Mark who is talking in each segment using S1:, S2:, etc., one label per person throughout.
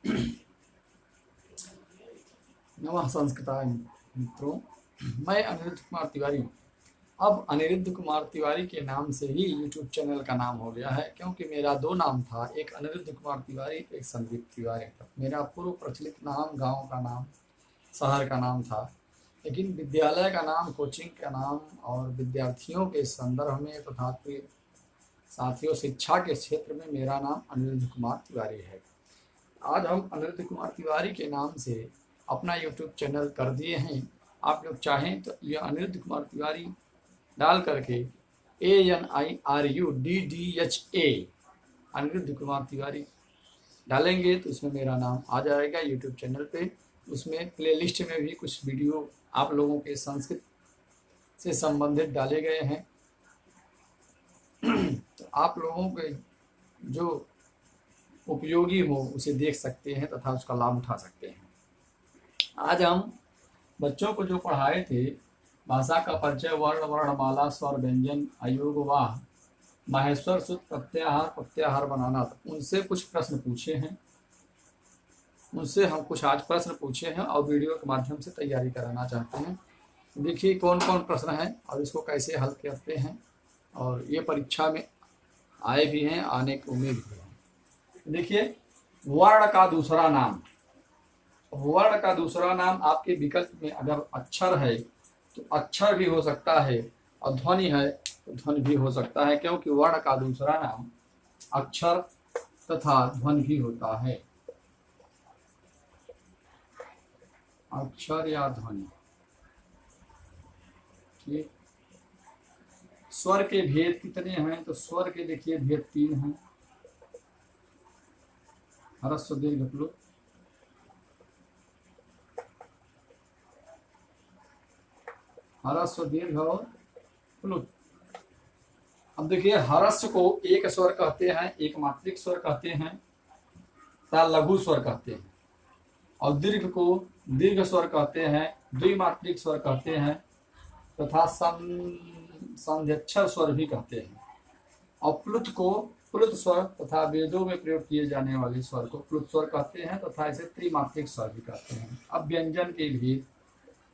S1: नमः संस्कृताय मित्रों। मैं अनिरुद्ध कुमार तिवारी हूँ। अब अनिरुद्ध कुमार तिवारी के नाम से ही यूट्यूब चैनल का नाम हो गया है, क्योंकि मेरा दो नाम था, एक अनिरुद्ध कुमार तिवारी, एक संदीप तिवारी था। मेरा पूर्व प्रचलित नाम, गांव का नाम, शहर का नाम था, लेकिन विद्यालय का नाम, कोचिंग का नाम और विद्यार्थियों के संदर्भ में तथा साथियों शिक्षा के क्षेत्र में मेरा नाम अनिरुद्ध कुमार तिवारी है। आज हम अनिरुद्ध कुमार तिवारी के नाम से अपना यूट्यूब चैनल कर दिए हैं। आप लोग चाहें तो यह अनिरुद्ध कुमार तिवारी डाल करके ANIRUDDHA अनिरुद्ध कुमार तिवारी डालेंगे तो उसमें मेरा नाम आ जाएगा यूट्यूब चैनल पे। उसमें प्लेलिस्ट में भी कुछ वीडियो आप लोगों के संस्कृत से संबंधित डाले गए हैं, तो आप लोगों के जो उपयोगी हो उसे देख सकते हैं तथा उसका लाभ उठा सकते हैं। आज हम बच्चों को जो पढ़ाए थे, भाषा का परिचय, वर्ण, वर्णमाला, स्वर, व्यंजन, अयोग, वाह, माहेश्वर सूत्र, प्रत्याहार, प्रत्याहार बनाना, उनसे कुछ प्रश्न पूछे हैं। उनसे हम कुछ आज प्रश्न पूछे हैं और वीडियो के माध्यम से तैयारी कराना चाहते हैं। देखिए कौन कौन प्रश्न हैं और इसको कैसे हल करते हैं, और ये परीक्षा में आए भी हैं, आने की उम्मीद भी है। देखिए, वर्ण का दूसरा नाम। वर्ण का दूसरा नाम आपके विकल्प में अगर अक्षर है तो अक्षर भी हो सकता है, और ध्वनि है तो ध्वनि भी हो सकता है, क्योंकि वर्ण का दूसरा नाम अक्षर तथा ध्वनि भी होता है। अक्षर या ध्वनि। ठीक। स्वर के भेद कितने हैं? तो स्वर के देखिए भेद 3 हैं। ह्रस्व, दीर्घ, प्लुत। ह्रस्व, दीर्घ और प्लुत। अब देखिए, ह्रस्व को एक स्वर कहते हैं, एक मात्रिक स्वर कहते हैं तथा लघु स्वर कहते हैं, और दीर्घ को दीर्घ स्वर कहते हैं, द्विमात्रिक स्वर कहते हैं तथा संध्यक्षर स्वर भी कहते हैं, और प्लुत को प्लुत स्वर तथा वेदों में प्रयोग किए जाने वाले स्वर को प्लुत स्वर कहते हैं तथा इसे त्रिमात्रिक स्वर भी कहते हैं। अब व्यंजन के भेद।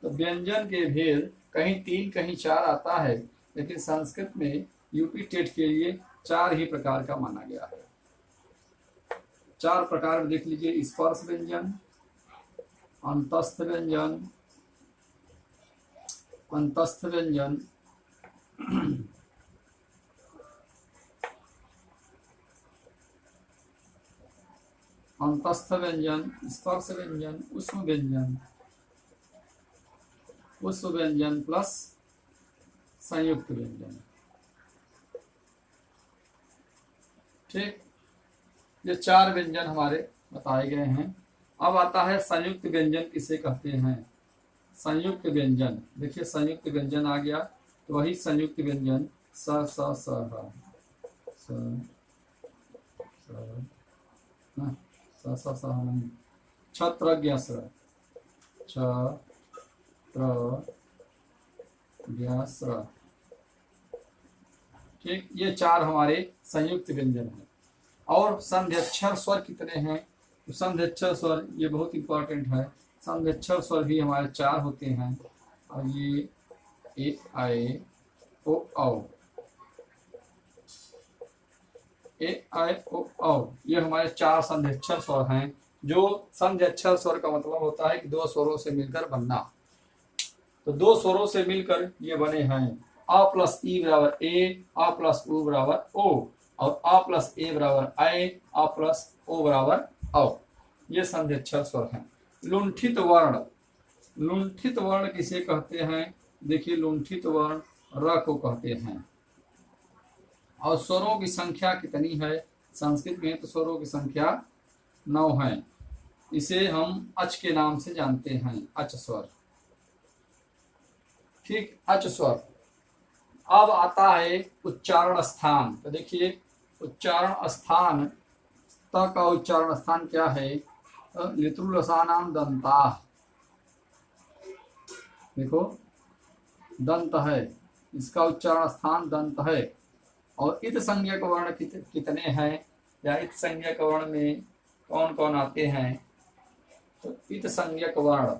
S1: तो व्यंजन के भेद कहीं 3 कहीं 4 आता है, लेकिन संस्कृत में यूपी टेट के लिए 4 ही प्रकार का माना गया है। 4 प्रकार में देख लीजिए: स्पर्श व्यंजन, अंतस्थ व्यंजन, अंतस्थ व्यंजन, अंतस्थ व्यंजन, स्पर्श व्यंजन, उष्म व्यंजन, उष्म व्यंजन प्लस संयुक्त व्यंजन। ठीक, ये 4 व्यंजन हमारे बताए गए हैं। अब आता है संयुक्त व्यंजन किसे कहते हैं। संयुक्त व्यंजन, देखिए संयुक्त व्यंजन आ गया, तो वही संयुक्त व्यंजन स स स ह स स स नहीं, छत्रज्ञ स्र, छत्रज्ञ। ठीक, ये 4 हमारे संयुक्त व्यंजन हैं। और संध्यक्षर स्वर कितने हैं? तो संध्यक्षर स्वर ये बहुत इंपॉर्टेंट है। संध्यक्षर स्वर भी हमारे 4 होते हैं, और ये ए आए ओ औ, ए आए ओ औ, ये हमारे 4 संध्यक्षर स्वर हैं। जो संध्यक्षर स्वर का मतलब होता है कि 2 स्वरों से मिलकर बनना। तो 2 स्वरों से मिलकर ये बने हैं। अ प्लस ई बराबर ए, अ प्लस उ बराबर ओ, और अ प्लस ए बराबर आए, अ प्लस ओ बराबर औ। ये संध्यक्षर स्वर हैं। लुंठित वर्ण। लुंठित वर्ण किसे कहते हैं? देखिए, लुंठित वर्ण र को कहते हैं। और स्वरों की संख्या कितनी है? संस्कृत में तो स्वरों की संख्या 9 है। इसे हम अच के नाम से जानते हैं, अच स्वर। ठीक, अच स्वर। अब आता है उच्चारण स्थान। तो देखिए, उच्चारण स्थान, त का उच्चारण स्थान क्या है? लितुलसानाम दंता। देखो, दंत है, इसका उच्चारण स्थान दंत है। और इत संज्ञक वर्ण कितने हैं? या इत संज्ञक वर्ण में कौन कौन आते हैं? तो इत संज्ञक वर्ण,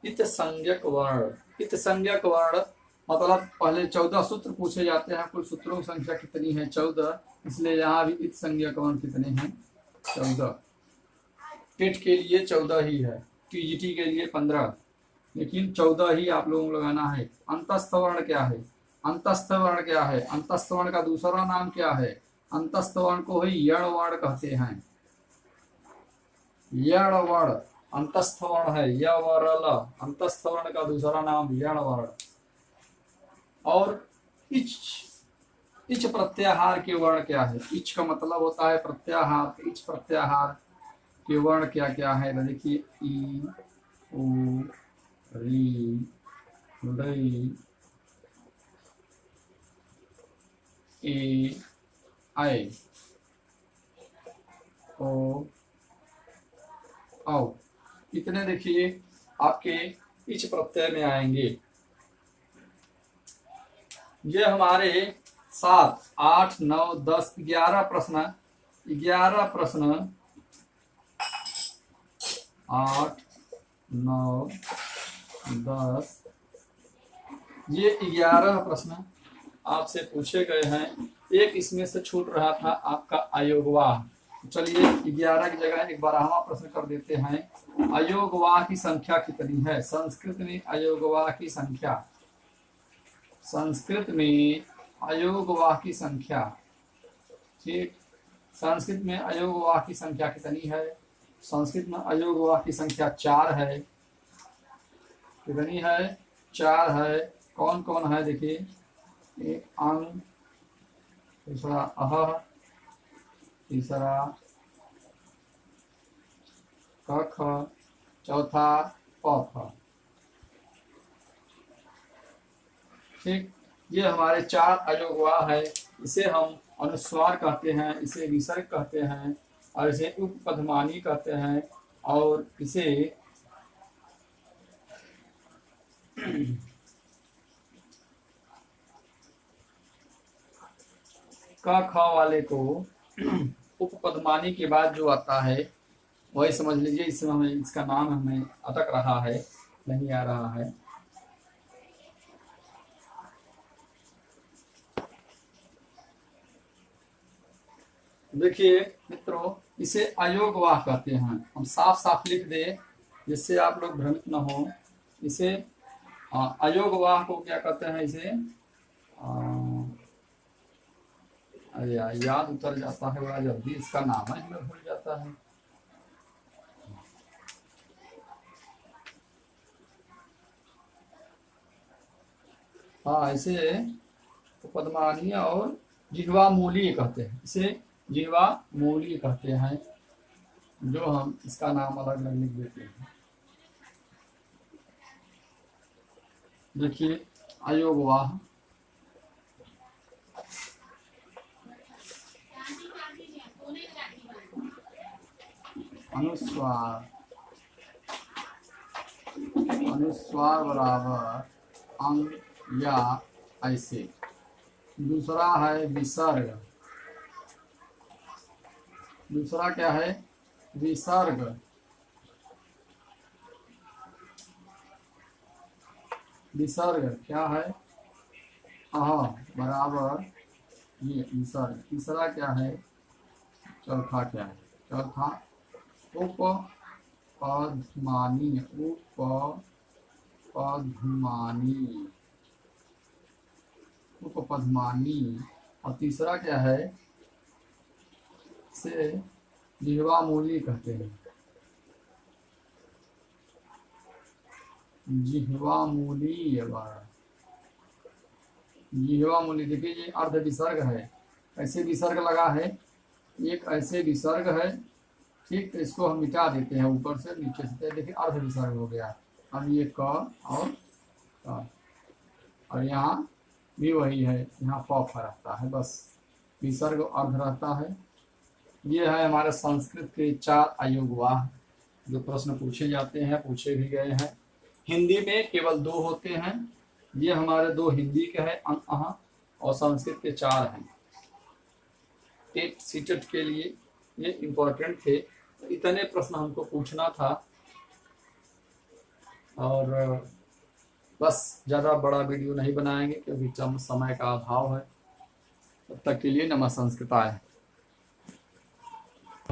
S1: इत संज्ञक वर्ण, इत संज्ञक वर्ण मतलब पहले 14 सूत्र पूछे जाते हैं। कुल सूत्रों की संख्या कितनी है? 14। इसलिए यहाँ भी इत संज्ञक वर्ण कितने हैं? 14। टेट के लिए 14 ही है, टीजीटी के लिए 15, लेकिन 14 ही आप लोगों को लगाना है। अंतस्थ वर्ण क्या है? अंतस्थ वर्ण क्या है? अंतस्थ वर्ण का दूसरा नाम क्या है? अंतस्थ वर्ण को ही यण वर्ण कहते हैं। यण वर्ण अंतस्थ वर्ण है, य वर्ण ल। अंतस्थ वर्ण का दूसरा नाम यण वर्ण। और इच, इच प्रत्याहार के वर्ण क्या है? इच का मतलब होता है प्रत्याहार। इच प्रत्याहार के वर्ण क्या क्या है? तो देखिए ई, उ, री, री, ए, आई, ओ, औ। इतने देखिए आपके इच प्रत्यय में आएंगे। ये हमारे 7, 8, 9, 10, 11 प्रश्न, 11 प्रश्न 8, 9, 10, ये 11 प्रश्न आपसे पूछे गए हैं। एक इसमें से छूट रहा था आपका अयोगवाह। चलिए 11 की जगह एक 12वां प्रश्न कर देते हैं। अयोगवाह की संख्या कितनी है? संस्कृत में अयोगवाह की संख्या, संस्कृत में अयोगवाह की संख्या, ठीक, संस्कृत में अयोगवाह की संख्या कितनी है? संस्कृत में अयोगवाह की संख्या 4 है। कितनी है? 4 है। कौन कौन है? देखिए, एक अंग, दूसरा अह, तीसरा कख, चौथा पथ। ठीक, ये हमारे 4 अयोगवाह है। इसे हम अनुस्वार कहते हैं, इसे विसर्ग कहते हैं, और इसे उपपदमानी कहते हैं, और इसे क ख वाले को उपपदमानी के बाद जो आता है वही समझ लीजिए। इसमें हमें इसका नाम हमें अटक रहा है, नहीं आ रहा है। देखिए मित्रों, इसे अयोगवाह कहते हैं। हम साफ साफ लिख दे जिससे आप लोग भ्रमित न हो। इसे अयोगवाह को क्या कहते हैं? इसे अरे यार याद उतर जाता है बड़ा जल्दी, इसका नाम है हमें भूल जाता है। हाँ, इसे पद्मानी और जिह्वा मूली कहते हैं। इसे जिह्वा मूली कहते हैं, जो हम इसका नाम अलग अलग लिख देते हैं। देखिए अयोगवाह, अनुस्वार, अनुस्वार बराबर अंग या ऐसे। दूसरा है विसर्ग। दूसरा क्या है? विसर्ग। विसर्ग क्या है? अह बराबर ये विसर्ग। तीसरा क्या है? चौथा क्या है? चौथा उपपदमानी। उपपदमानी, उपपदमानी। और तीसरा क्या है? इसे जिह्वा मूली कहते हैं। जिह्वा मूली, जिह्वा मूली। देखिए ये अर्ध विसर्ग है। ऐसे विसर्ग लगा है, एक ऐसे विसर्ग है, ठीक। तो इसको हम मिटा देते हैं ऊपर से नीचे से। देखिए अर्ध विसर्ग हो गया। अब ये क और यहाँ भी वही है, यहाँ प रहता है, बस विसर्ग अर्ध रहता है। ये है हमारे संस्कृत के 4 अयोगवाह जो प्रश्न पूछे जाते हैं, पूछे भी गए हैं। हिंदी में केवल 2 होते हैं। ये हमारे 2 हिंदी के हैं, अंग अह, और संस्कृत के 4 हैं। टेट सीटेट के लिए ये इम्पोर्टेंट थे। इतने प्रश्न हमको पूछना था और बस ज़्यादा बड़ा वीडियो नहीं बनाएंगे क्योंकि समय का अभाव है। तब तक के लिए नमः संस्कृताय।